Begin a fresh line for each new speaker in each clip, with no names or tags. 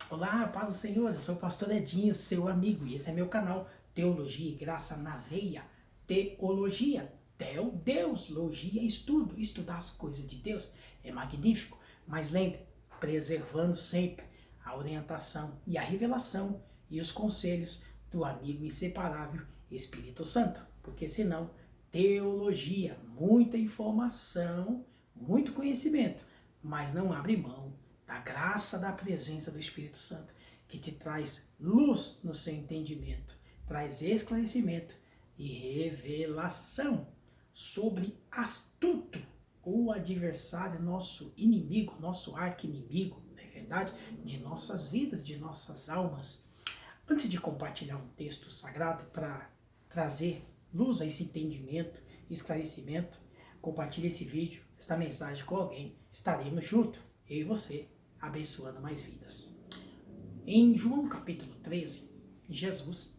Olá, paz do Senhor, eu sou o pastor Edinho, seu amigo, e esse é meu canal Teologia e Graça na Veia. Teologia, Deus, logia, estudo, estudar as coisas de Deus é magnífico, mas lembre, preservando sempre a orientação e a revelação e os conselhos do amigo inseparável Espírito Santo, porque senão teologia, muita informação, muito conhecimento, mas não abre mão da graça da presença do Espírito Santo, que te traz luz no seu entendimento, traz esclarecimento e revelação sobre astuto, o adversário, nosso inimigo, nosso arqui-inimigo, não é verdade? De nossas vidas, de nossas almas. Antes de compartilhar um texto sagrado para trazer luz a esse entendimento, esclarecimento, compartilhe esse vídeo, esta mensagem com alguém. Estaremos juntos, eu e você, abençoando mais vidas. Em João capítulo 13, Jesus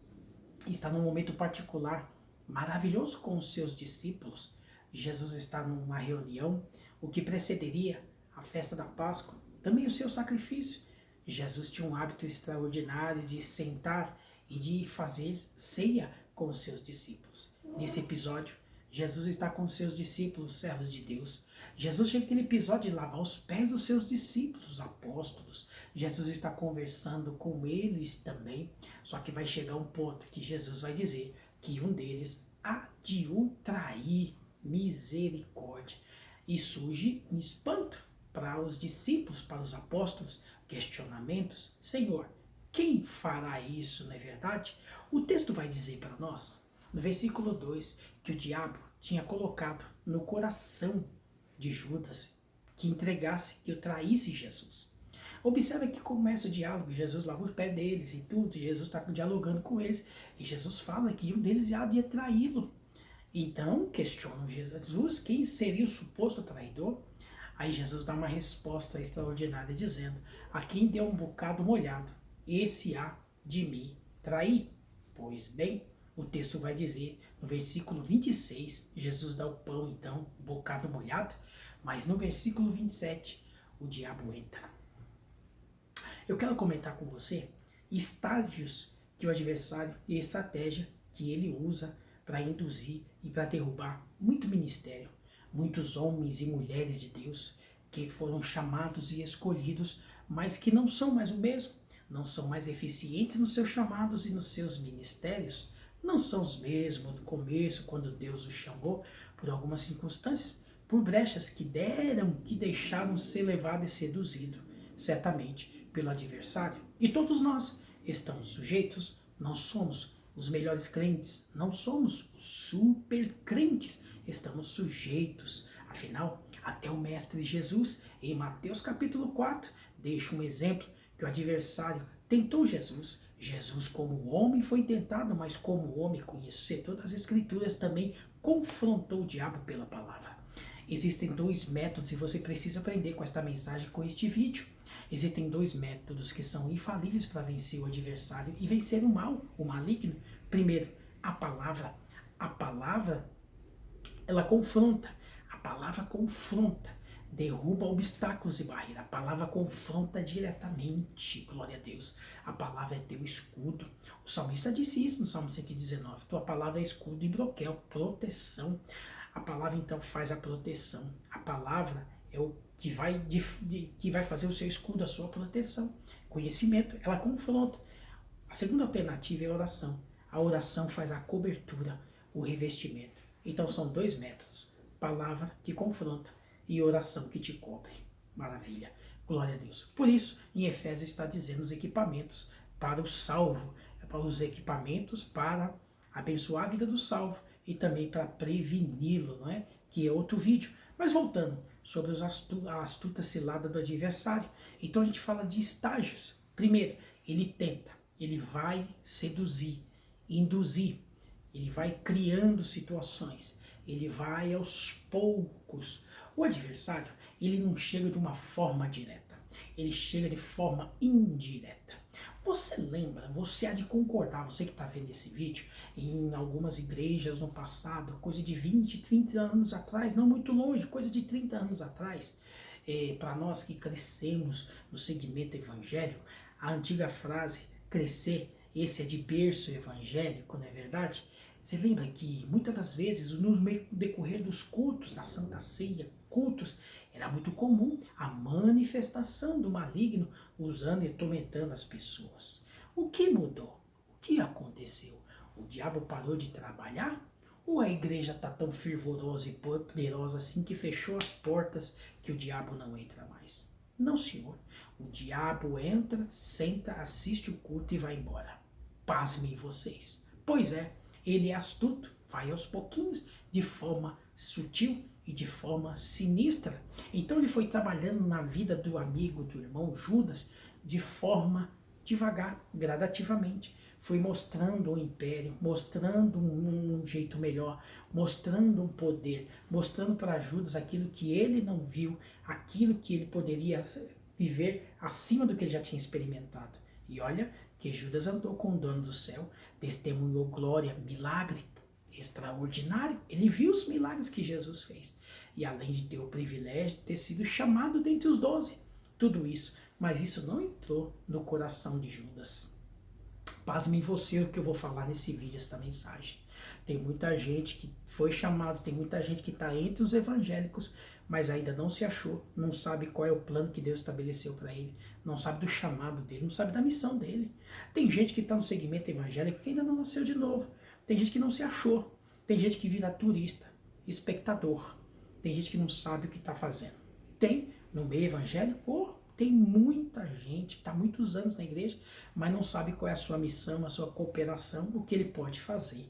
está num momento particular, maravilhoso com os seus discípulos. Jesus está numa reunião, o que precederia a festa da Páscoa, também o seu sacrifício. Jesus tinha um hábito extraordinário de sentar e de fazer ceia com os seus discípulos. Nesse episódio, Jesus está com os seus discípulos, servos de Deus. Jesus chega naquele episódio de lavar os pés dos seus discípulos, os apóstolos. Jesus está conversando com eles também, só que vai chegar um ponto que Jesus vai dizer que um deles há de o trair. Misericórdia. E surge um espanto para os discípulos, para os apóstolos, questionamentos. Senhor, quem fará isso, não é verdade? O texto vai dizer para nós, no versículo 2, que o diabo tinha colocado no coração de Judas que entregasse, que o traísse Jesus. Observe que começa o diálogo, Jesus lava os pés deles e tudo, Jesus está dialogando com eles, e Jesus fala que um deles há de traí-lo. Então, questionam Jesus, quem seria o suposto traidor? Aí Jesus dá uma resposta extraordinária, dizendo, a quem deu um bocado molhado, esse há de me trair. Pois bem, o texto vai dizer, no versículo 26, Jesus dá o pão, então, um bocado molhado, mas no versículo 27, o diabo entra. Eu quero comentar com você estágios que o adversário e estratégia que ele usa para induzir e para derrubar muito ministério, muitos homens e mulheres de Deus que foram chamados e escolhidos, mas que não são mais o mesmo, não são mais eficientes nos seus chamados e nos seus ministérios, não são os mesmos do começo, quando Deus os chamou, por algumas circunstâncias, por brechas que deixaram ser levado e seduzido, certamente, pelo adversário. E todos nós estamos sujeitos, não somos os melhores crentes, não somos os super crentes, estamos sujeitos. Afinal, até o Mestre Jesus, em Mateus capítulo 4, deixa um exemplo que o adversário tentou Jesus. Jesus, como homem, foi tentado, mas como homem, conhecer todas as escrituras, também confrontou o diabo pela palavra. Existem dois métodos e você precisa aprender com esta mensagem, com este vídeo. Existem dois métodos que são infalíveis para vencer o adversário e vencer o mal, o maligno. Primeiro, a palavra. A palavra, ela confronta. A palavra confronta, derruba obstáculos e barreiras. A palavra confronta diretamente, glória a Deus. A palavra é teu escudo. O salmista disse isso no Salmo 119. Tua palavra é escudo e broquel, proteção. A palavra então faz a proteção. A palavra é o que vai fazer o seu escudo, a sua proteção. Conhecimento, ela confronta. A segunda alternativa é a oração. A oração faz a cobertura, o revestimento. Então são dois métodos. Palavra que confronta e oração que te cobre. Maravilha. Glória a Deus. Por isso, em Efésios está dizendo os equipamentos para o salvo. Para os equipamentos para abençoar a vida do salvo e também para preveni-lo, não é? Que é outro vídeo. Mas voltando sobre a astuta cilada do adversário. Então a gente fala de estágios. Primeiro, ele tenta, ele vai seduzir, induzir, ele vai criando situações, ele vai aos poucos. O adversário, ele não chega de uma forma direta, ele chega de forma indireta. Você lembra, você há de concordar, você que está vendo esse vídeo, em algumas igrejas no passado, coisa de 20, 30 anos atrás, não muito longe, coisa de 30 anos atrás, para nós que crescemos no segmento evangélico, a antiga frase, crescer, esse é de berço evangélico, não é verdade? Você lembra que muitas das vezes, no decorrer dos cultos, na Santa Ceia, cultos, era muito comum a manifestação do maligno usando e tormentando as pessoas. O que mudou? O que aconteceu? O diabo parou de trabalhar? Ou a igreja está tão fervorosa e poderosa assim que fechou as portas que o diabo não entra mais? Não, senhor. O diabo entra, senta, assiste o culto e vai embora. Pasmem vocês. Pois é, ele é astuto, vai aos pouquinhos, de forma sutil e de forma sinistra. Então ele foi trabalhando na vida do amigo, do irmão Judas, de forma devagar, gradativamente. Foi mostrando o império, mostrando um jeito melhor, mostrando um poder, mostrando para Judas aquilo que ele não viu, aquilo que ele poderia viver acima do que ele já tinha experimentado. E olha que Judas andou com o dono do céu, testemunhou glória, milagre extraordinário. Ele viu os milagres que Jesus fez. E além de ter o privilégio de ter sido chamado dentre os 12, tudo isso. Mas isso não entrou no coração de Judas. Pasme você o que eu vou falar nesse vídeo, essa mensagem. Tem muita gente que foi chamado, tem muita gente que está entre os evangélicos, mas ainda não se achou, não sabe qual é o plano que Deus estabeleceu para ele, não sabe do chamado dele, não sabe da missão dele. Tem gente que está no segmento evangélico que ainda não nasceu de novo. Tem gente que não se achou. Tem gente que vira turista, espectador. Tem gente que não sabe o que está fazendo. Tem no meio evangélico, tem muita gente que está há muitos anos na igreja, mas não sabe qual é a sua missão, a sua cooperação, o que ele pode fazer.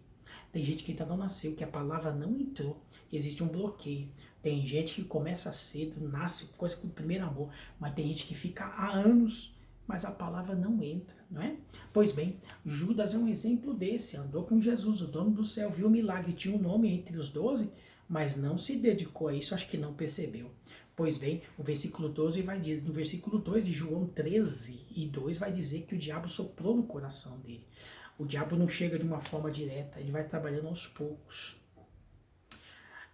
Tem gente que ainda não nasceu, que a palavra não entrou, existe um bloqueio. Tem gente que começa cedo, nasce coisa com o primeiro amor, mas tem gente que fica há anos, mas a palavra não entra, não é? Pois bem, Judas é um exemplo desse, andou com Jesus, o dono do céu, viu o milagre, tinha um nome entre os 12, mas não se dedicou a isso, acho que não percebeu. Pois bem, o versículo 12 vai dizer, no versículo 2 de João 13 e 2 vai dizer que o diabo soprou no coração dele. O diabo não chega de uma forma direta, ele vai trabalhando aos poucos.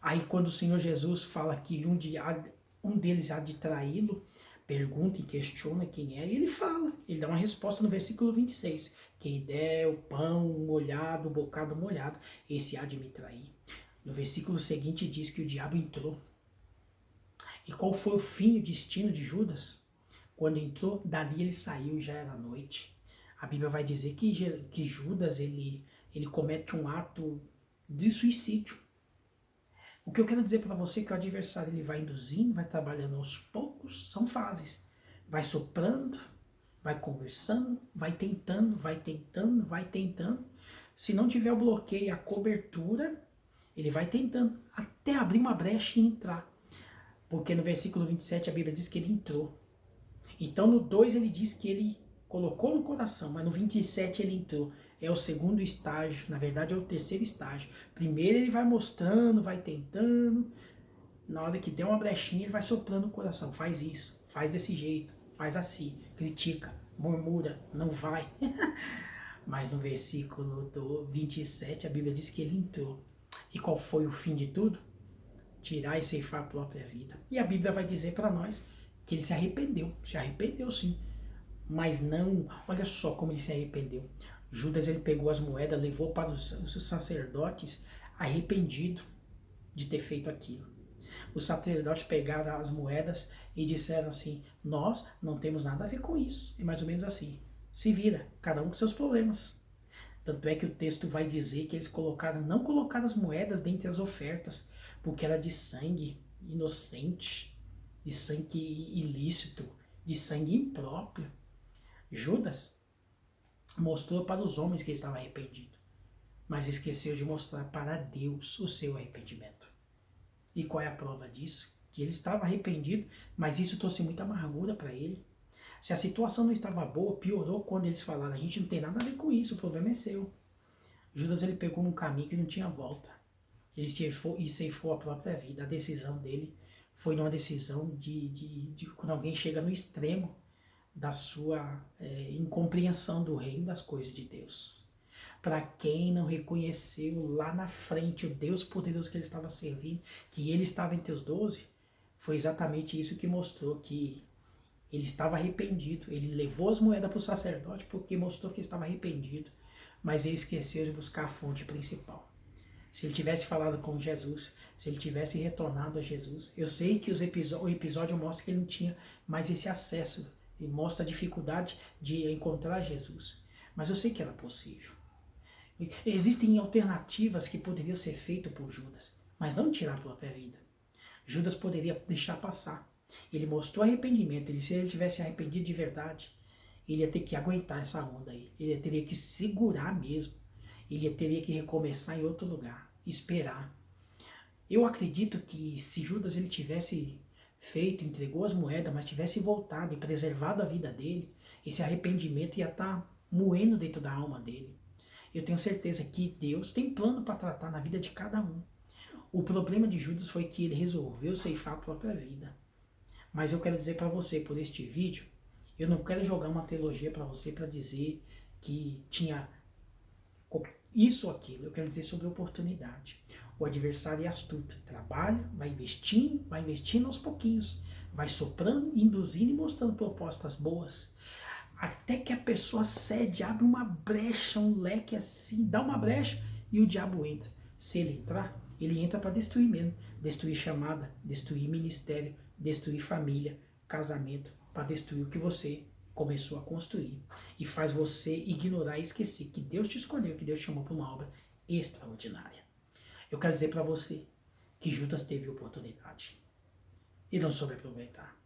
Aí quando o Senhor Jesus fala que um deles há de traí-lo, pergunta e questiona quem é, e ele fala, ele dá uma resposta no versículo 26. Quem der o pão molhado, o bocado molhado, esse há de me trair. No versículo seguinte diz que o diabo entrou. E qual foi o fim, o destino de Judas? Quando entrou, dali ele saiu e já era noite. A Bíblia vai dizer que Judas ele comete um ato de suicídio. O que eu quero dizer para você é que o adversário ele vai induzindo, vai trabalhando aos poucos, são fases. Vai soprando, vai conversando, vai tentando, vai tentando, vai tentando. Se não tiver o bloqueio, a cobertura, ele vai tentando até abrir uma brecha e entrar. Porque no versículo 27 a Bíblia diz que ele entrou. Então no 2 ele diz que ele colocou no coração, mas no 27 ele entrou. É o segundo estágio, na verdade é o terceiro estágio. Primeiro ele vai mostrando, vai tentando. Na hora que der uma brechinha ele vai soprando o coração. Faz isso, faz desse jeito, faz assim, critica, murmura, não vai. Mas no versículo 27 a Bíblia diz que ele entrou. E qual foi o fim de tudo? Tirar e ceifar a própria vida. E a Bíblia vai dizer para nós que ele se arrependeu sim, mas não, olha só como ele se arrependeu. Judas ele pegou as moedas, levou para os sacerdotes arrependido de ter feito aquilo. Os sacerdotes pegaram as moedas e disseram assim, nós não temos nada a ver com isso. É mais ou menos assim, se vira, cada um com seus problemas. Tanto é que o texto vai dizer que eles não colocaram as moedas dentre as ofertas, porque era de sangue inocente, de sangue ilícito, de sangue impróprio. Judas mostrou para os homens que ele estava arrependido, mas esqueceu de mostrar para Deus o seu arrependimento. E qual é a prova disso? Que ele estava arrependido, mas isso trouxe muita amargura para ele. Se a situação não estava boa, piorou quando eles falaram, a gente não tem nada a ver com isso, o problema é seu. Judas ele pegou um caminho que não tinha volta. Ele ceifou a própria vida. A decisão dele foi uma decisão de quando alguém chega no extremo da sua incompreensão do reino das coisas de Deus. Para quem não reconheceu lá na frente o Deus poderoso que ele estava servindo, que ele estava entre os 12, foi exatamente isso que mostrou que Ele estava arrependido. Ele levou as moedas para o sacerdote porque mostrou que estava arrependido. Mas ele esqueceu de buscar a fonte principal. Se ele tivesse falado com Jesus, se ele tivesse retornado a Jesus, eu sei que o episódio mostra que ele não tinha mais esse acesso, e mostra a dificuldade de encontrar Jesus. Mas eu sei que era possível. Existem alternativas que poderiam ser feitas por Judas, mas não tirar a própria vida. Judas poderia deixar passar. Ele mostrou arrependimento. Se ele tivesse arrependido de verdade, ele ia ter que aguentar essa onda aí. Ele teria que segurar mesmo. Ele teria que recomeçar em outro lugar, esperar. Eu acredito que se Judas ele tivesse feito, entregou as moedas, mas tivesse voltado e preservado a vida dele, esse arrependimento ia estar moendo dentro da alma dele. Eu tenho certeza que Deus tem plano para tratar na vida de cada um. O problema de Judas foi que ele resolveu ceifar a própria vida. Mas eu quero dizer para você, por este vídeo, eu não quero jogar uma teologia para você para dizer que tinha isso ou aquilo. Eu quero dizer sobre oportunidade. O adversário é astuto, trabalha, vai investindo aos pouquinhos, vai soprando, induzindo e mostrando propostas boas. Até que a pessoa cede, abre uma brecha, um leque assim, dá uma brecha e o diabo entra. Se ele entrar, ele entra para destruir mesmo. Destruir chamada, destruir ministério, destruir família, casamento, para destruir o que você começou a construir. E faz você ignorar e esquecer que Deus te escolheu, que Deus te chamou para uma obra extraordinária. Eu quero dizer para você que Judas teve oportunidade e não soube aproveitar.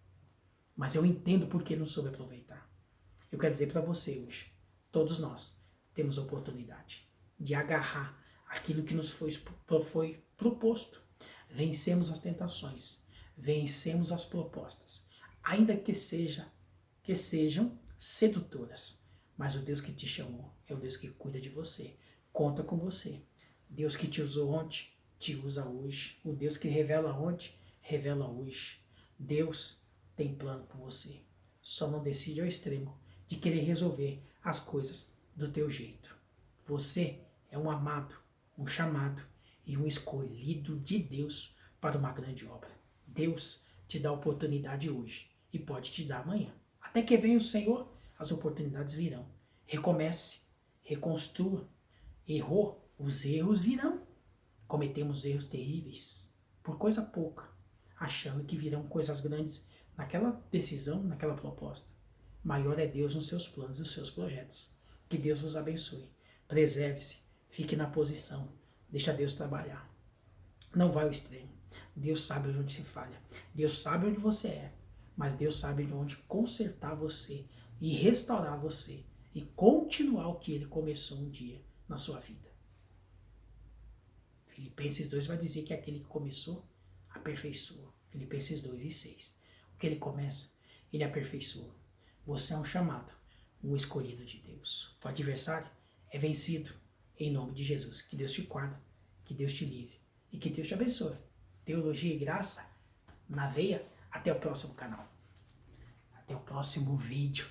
Mas eu entendo por que não soube aproveitar. Eu quero dizer para você hoje, todos nós temos a oportunidade de agarrar aquilo que nos foi proposto. Vencemos as tentações, vencemos as propostas, ainda que sejam sedutoras. Mas o Deus que te chamou é o Deus que cuida de você, conta com você. Deus que te usou ontem, te usa hoje. O Deus que revela ontem, revela hoje. Deus tem plano por você. Só não decide ao extremo de querer resolver as coisas do teu jeito. Você é um amado, um chamado e um escolhido de Deus para uma grande obra. Deus te dá oportunidade hoje e pode te dar amanhã. Até que venha o Senhor, as oportunidades virão. Recomece, reconstrua. Errou, os erros virão. Cometemos erros terríveis por coisa pouca, achando que virão coisas grandes naquela decisão, naquela proposta. Maior é Deus nos seus planos e nos seus projetos. Que Deus vos abençoe. Preserve-se, fique na posição, deixa Deus trabalhar. Não vai ao extremo. Deus sabe onde se falha. Deus sabe onde você é, mas Deus sabe de onde consertar você e restaurar você e continuar o que Ele começou um dia na sua vida. Filipenses 2 vai dizer que aquele que começou, aperfeiçoa. Filipenses 2:6. O que ele começa, ele aperfeiçoa. Você é um chamado, um escolhido de Deus. O adversário é vencido em nome de Jesus. Que Deus te guarde, que Deus te livre e que Deus te abençoe. Teologia e graça na veia. Até o próximo canal. Até o próximo vídeo.